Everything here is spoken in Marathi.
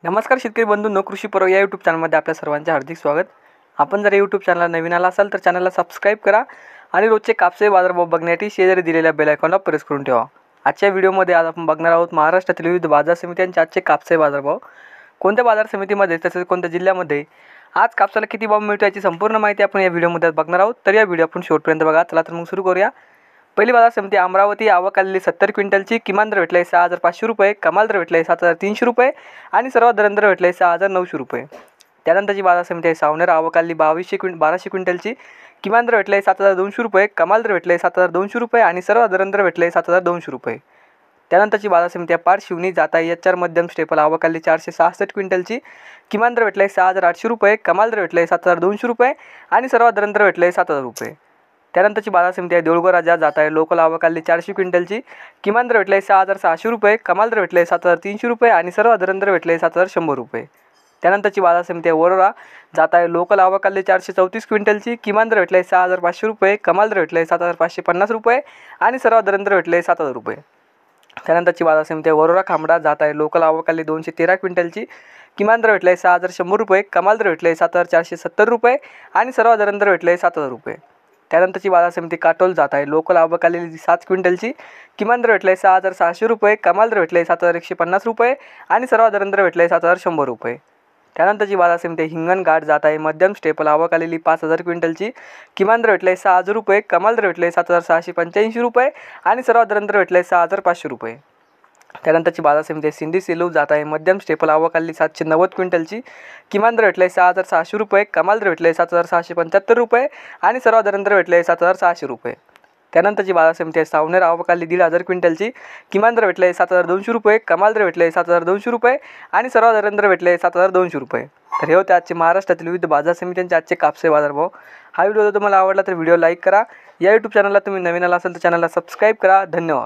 नमस्कार शेतकरी बंधूंनो, कृषी पर्व या यूट्यूब चॅनलमध्ये आपल्या सर्वांचे हार्दिक स्वागत। आपण जर यूट्यूब चॅनलला नवीन आला असाल तर चॅनलला सबस्क्राईब करा आणि रोजचे कापसे बाजारभाव बघण्यासाठी शेजारी दिलेल्या बेल आयकॉनला प्रेस करून ठेवा। आजच्या व्हिडिओमध्ये आज आपण बघणार आहोत महाराष्ट्रातील विविध बाजार समित्यांचे आजचे कापसे बाजारभाव, कोणत्या बाजार समितीमध्ये तसेच कोणत्या जिल्ह्यामध्ये आज कापसाला किती भाव मिळतो याची संपूर्ण माहिती आपण या व्हिडिओमध्ये बघणार आहोत। तर या व्हिडिओ आपण शेवटपर्यंत बघा। चला तर मग सुरू करूया। पहिली बाजार समिती अमरावती, आवक आलेली 70 क्विंटलची, किमान दर भेटला 6,500 रुपये, कमाल दर भेटला 7,300 रुपये आणि सर्वात दर भेटला 6,900 रुपये। त्यानंतरची बाजार समिती आहे सावनेर, आवक आलेली 1200 क्विंटलची, किमान दर भेटला 7,200 रुपये, कमाल दर भेटला 7,200 रुपये आणि सर्वात दर भेटला 7,200 रुपये। त्यानंतरची बाजार समिती आहे पारशिवनी, जाताई HR मध्यम स्टेपल, आवक आलेली 466 क्विंटलची, किमान दर भेटला 6,800 रुपये, कमाल दर भेटला 7,200 रुपये आणि सर्वात दर भेटला 7,000 रुपये। त्यानंतरची बाजार समिती आहे देऊळगाव राजा, जाताई लोकल, आवक आलेली 400 क्विंटलची, किमान दर भेटला 6,600 रुपये, कमाल दर भेटला 7,300 रुपये आणि सर्वात दर भेटला 7,100 रुपये। त्यानंतरची बाजार समिती आहे वरोरा, जाताई लोकल, आवक आलेली 434 क्विंटलची, किमान दर भेटला 6,500 रुपये, कमाल दर भेटला 7,550 रुपये आणि सर्वात दर भेटला 7,000 रुपये। त्यानंतरची बाजार समिती आहे वरोरा खामडा, जाताई लोकल, आवक आलेली 213 क्विंटलची, किमान दर भेटला 6,100 रुपये, कमाल दर भेटला 7,470 रुपये आणि सर्वात दर भेटला 7,000 रुपये। त्यानंतरची बाजार समिती काटोल, जाताई लोकल, आवक आलेली 7 क्विंटलची, किमान दर भेटला 6,600 रुपये, कमाल दर भेटला 7,150 रुपये आणि सर्वात दर भेटला 7,100 रुपये। त्यानंतरची बाजार समिती हिंगणघाट, जाताई मध्यम स्टेपल, आवक आलेली 5,000 क्विंटलची, किमान दर भेटला 6,000 रुपये, कमाल दर भेटला 7,685 रुपये आणि सर्वात दर भेटला 6,500 रुपये। त्यानंतरची बाजार समिती सिंधी सेलू, जाताई मध्यम स्टेपल, आवक आलेली 790 क्विंटलची, किमान दर भेटला 6,600 रुपये, कमाल दर भेटला 7,675 रुपये आणि सर्वात दर भेटला 7,600 रुपये। त्यानंतरची बाजार समिती आहे सावनेर, आवक आलेली 1,500 क्विंटलची, किमान दर भेटला 7,200 रुपये, कमाल दर भेटला 7,200 रुपये आणि सर्वात दर भेटला 7,200 रुपये। तर हे होते आजचे महाराष्ट्रातील विविध बाजार समित्यांचे आजचे कापसे बाजारभाव। हा व्हिडिओ जर तुम्हाला आवडला तर व्हिडिओ लाईक करा। या यूट्यूब चॅनलला तुम्ही नवीन आला असाल तर चॅनलला सबस्क्राईब करा। धन्यवाद।